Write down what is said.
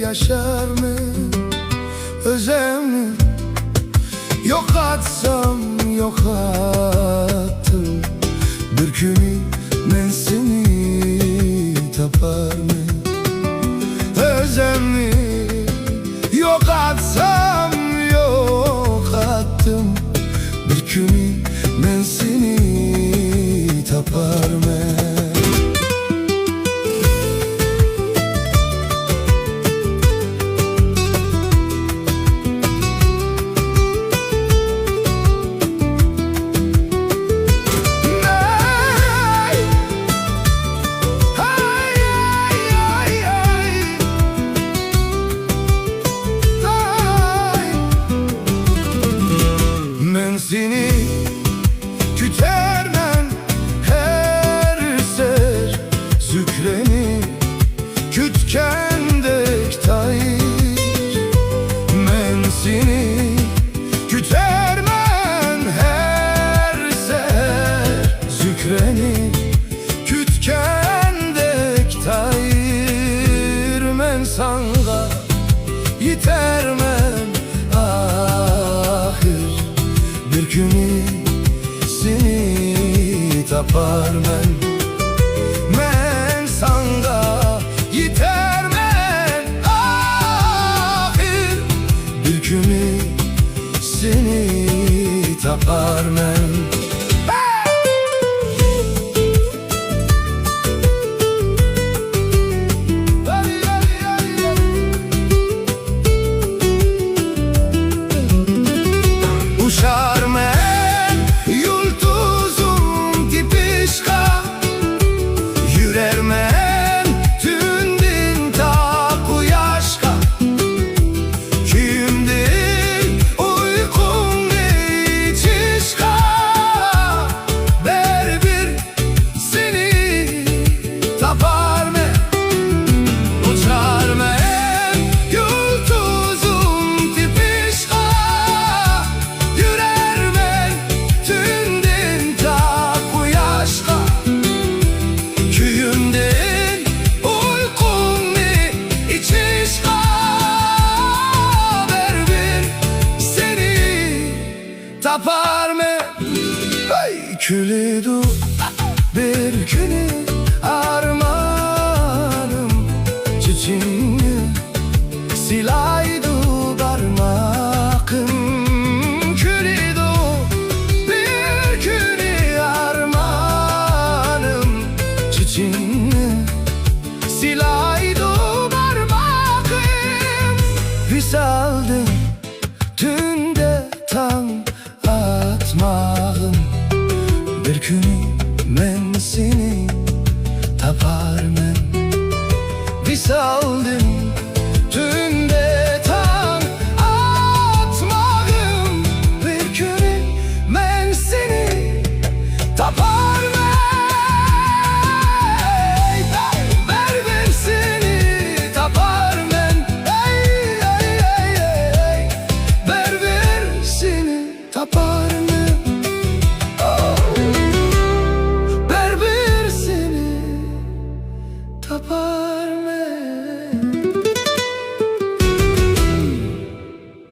yaşar mı özlemi? Yok atsam yok attım, bir günü ben seni tapar mı özlemi? Yok atsam yok attım, bir günü ben seni tapar mı? Seni kütermen her ser zükreni kütkendek tayir. Men seni kütermen her ser zükreni kütkendek tayir. Men sanga yitermen bir günü seni tapar men. Men sanga yitermen ahir, bir günü seni tapar men. Uşar men yultuzum dipişka, yürer men tündin ta kuyaşka. Kimdi uykun içişka, ber bir seni tapar men. Uçar men yultuzum dipişka, tapar mı? Ay külidu bir günü armanım, çiçeğini silaydu parmakım. Külidu bir günü armanım, çiçeğini silaydu